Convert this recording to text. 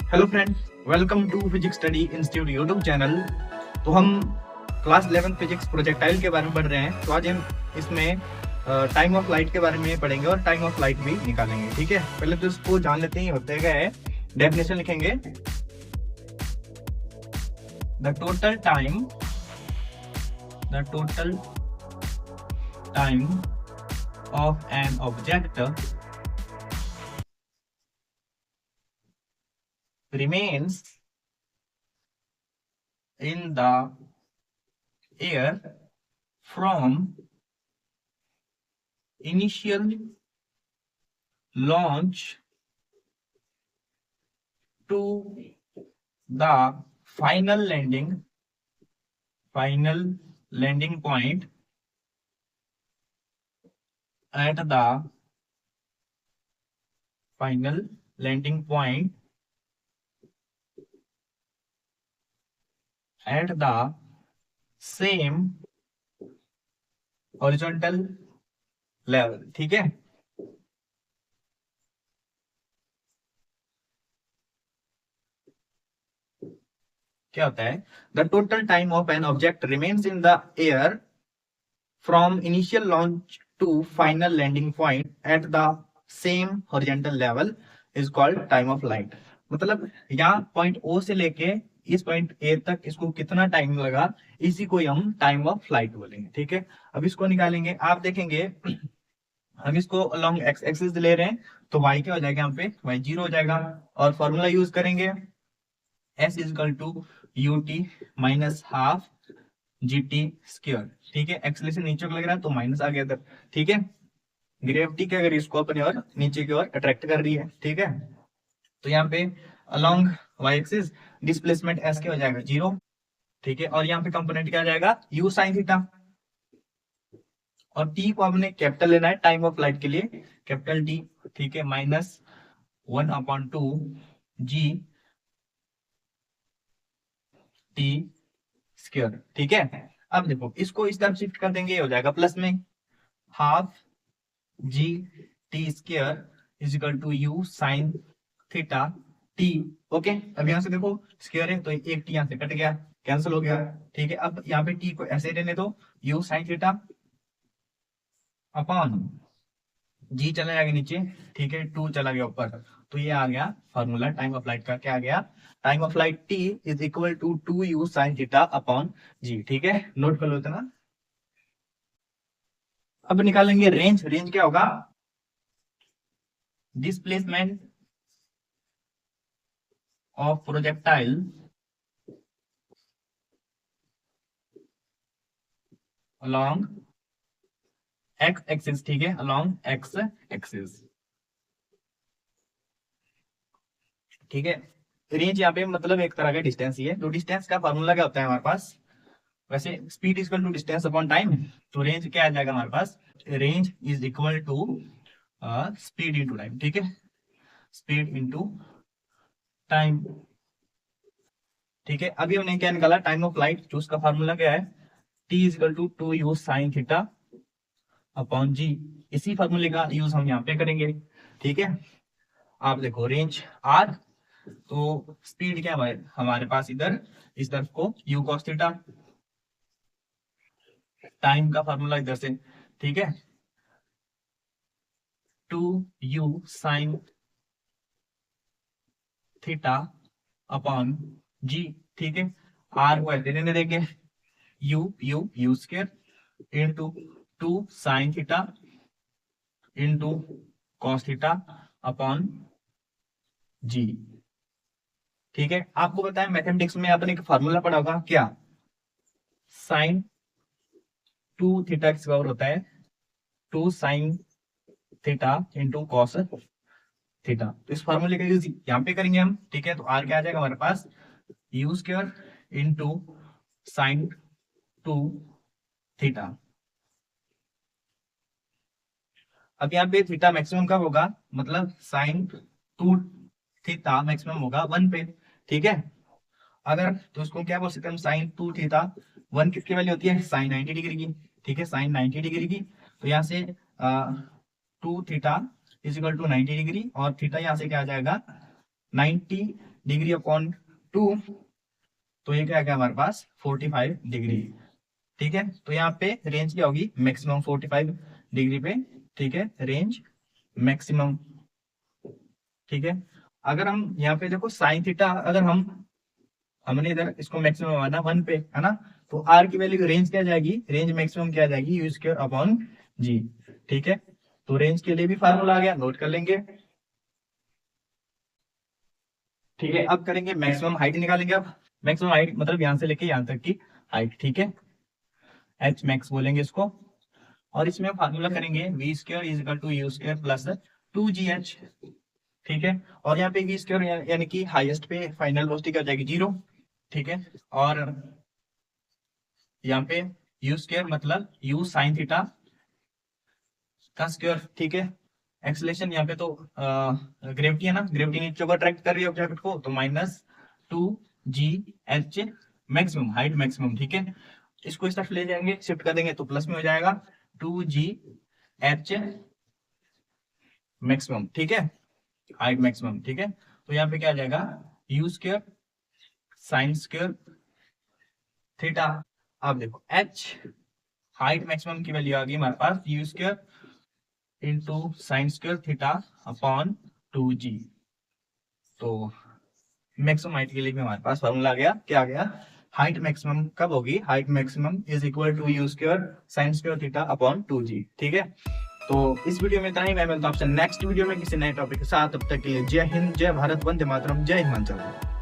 Hello friends, welcome to physics study institute YouTube channel. तो हम class 11 physics projectile के बारे में पढ़ रहे हैं। तो आज हम इसमें टाइम ऑफ लाइट के बारे में पढ़ेंगे और टाइम ऑफ लाइट भी निकालेंगे। ठीक है, पहले तो इसको जान लेते हैं होते क्या है। डेफिनेशन लिखेंगे, the total time of an object remains in the air from initial launch to the final landing point at the final landing point at the same horizontal level। ठीक है, क्या होता है? The total time of an object remains in the air from initial launch to final landing point at the same horizontal level is called time of flight. मतलब यहाँ point ओ से लेके इस पॉइंट ए तक इसको कितना टाइम लगा, इसी को हम टाइम ऑफ लाइट बोलेंगे। ठीक है, अब इसको निकालेंगे। आप देखेंगे हम इसको अलॉन्ग एक्स एक्सिस ले रहे हैं, तो y क्या हो जाएगा? यहाँ पे y 0 हो जाएगा। और फॉर्मूला यूज करेंगे s equal to u t minus half g t square. ठीक है, एक्सेलरेशन नीचे को लग रहा है तो माइनस आ गया इधर। ठीक है, ग्रेविटी क्या कर रही है? इसको अपने और नीचे की ओर अट्रैक्ट कर रही है। ठीक है, तो यहाँ पे along y axis displacement s क्या हो जाएगा? 0। ठीक है, और यहाँ पे कंपोनेंट क्या आ जाएगा? u sine theta. और t को हमने कैपिटल लेना है टाइम ऑफ लाइट के लिए, कैपिटल T। ठीक है, माइनस 1/2 जी टी स्क्वायर। ठीक है, अब देखो इसको इस तरफ शिफ्ट कर देंगे, ये हो जाएगा प्लस में half g t square equal to u sine theta t. Okay, अब यहाँ से देखो स्क्वायर है तो एक टी यहाँ से कट गया, कैंसिल हो गया। ठीक है, अब यहाँ पे टी को ऐसे रहने दो, यू साइन थीटा अपॉन जी चला जाएगा नीचे। ठीक है, 2 चला गया ऊपर, तो ये आ गया फॉर्मूला टाइम ऑफ लाइट का। क्या आ गया? Time of light T is equal to 2u sine theta upon G. ठीक है, नोट कर लो इतना। अब निकालेंगे रेंज। रेंज क्या होगा? Displacement of projectile along x axis. ठीक है, along x एक्सिस। ठीक है, रेंज यहाँ पे मतलब एक तरह का डिस्टेंस ही है। तो डिस्टेंस का फॉर्मूला क्या होता है हमारे पास? वैसे speed equal to distance upon time. तो रेंज क्या आ जाएगा हमारे पास? Range is equal to speed into time. ठीक है, स्पीड इनटू टाइम। ठीक है, अभी हमने क्या निकाला? Time of light. जो उसका फॉर्मूला क्या है? T is equal to 2u sine theta upon G. इसी फॉर्मूले का यूज हम यहाँ पे करेंगे। ठीक है, आप देखो रेंज आर, तो स्पीड क्या है हमारे पास? इधर इस तरफ को u cos थीटा, टाइम का फॉर्मूला इधर से। ठीक है, 2u sine theta upon G. ठीक है, आर को ऐसे रहने देंगे, U square into 2 sine theta into cos theta upon G. ठीक है, आपको पता है मैथमेटिक्स में आपने एक फॉर्मूला पढ़ा होगा क्या? साइन 2 थीटा किसका और होता है? 2 sine theta into cos theta. तो इस फॉर्मूले का यूज यहाँ पे करेंगे हम। ठीक है, तो आर क्या आ जाएगा हमारे पास? U square into sine 2 theta. अब यहाँ पे थीटा मैक्सिमम कब होगा? मतलब साइन 2 थीटा मैक्सिमम होगा 1 पे। ठीक है, अगर तो उसको क्या बोल सकते हैं हम? साइन 2 थीटा 1 किसकी वैल्यू होती है? साइन 90 डिग्री की। ठीक है, साइन 90 डिग्री की। तो यहाँ से 2 theta is equal to 90 degree, और थीटा यहाँ से क्या आ जाएगा? 90 डिग्री अपॉन 2, तो ये क्या गया हमारे पास 45 डिग्री। ठीक है, तो यहाँ पे रेंज क्या होगी, मैक्सिमम 45 डिग्री पे। ठीक है, रेंज मैक्सिमम। ठीक है, अगर हम यहाँ पे देखो साइन थीटा, अगर हमने इधर इसको मैक्सिमम माना 1 पे, है ना, तो आर की वैल्यू रेंज क्या जाएगी, रेंज मैक्सिमम क्या जाएगी, यू स्क्वायर अपॉन जी। ठीक है, तो रेंज के लिए भी फार्मूला आ गया, नोट कर लेंगे। ठीक है, अब करेंगे मैक्सिमम हाइट निकालेंगे। अब मैक्सिमम हाइट मतलब यहाँ से लेके यहाँ तक की हाइट। ठीक है, एच मैक्स बोलेंगे इसको, और इसमें फार्मूला करेंगे v square is equal to u square plus 2gh। ठीक है, और यहाँ पे वी स्क्वायर यानी कि हाईएस्ट पे फाइनल वेलोसिटी क्या हो जाएगी, 0। ठीक है, और यहाँ पे यू स्क्वायर मतलब यू साइन थीटा का स्क्वायर। ठीक है, एक्सलेशन यहाँ पे तो ग्रेविटी है ना, ग्रेविटी नीचे को अट्रैक्ट कर रही है ऑब्जेक्ट को, तो -2gh मैक्सिमम, हाइट मैक्सिमम। ठीक है, इसको इस तरफ ले जाएंगे, शिफ्ट कर देंगे तो प्लस में हो जाएगा 2gh मैक्सिमम। ठीक है, हाइट मैक्सिमम। ठीक है, तो यहाँ पे क्या आ जाएगा, U square sine square theta. अब देखो h हाइट मैक्सिमम की वैल्यू आ गई हमारे पास, U square into sine square theta upon 2g। तो मैक्सिमम हाइट के लिए भी हमारे पास फॉर्मूला आ गया, क्या आ गया, हाइट मैक्सिमम कब होगी, height maximum is equal to u square sine square theta upon 2g। ठीक है, तो इस वीडियो में इतना ही। मैं मिलता हूं आपसे नेक्स्ट वीडियो में किसी नए टॉपिक के साथ। तब तक के लिए जय हिंद, जय भारत, वंदे मातरम, जय हिमाचल।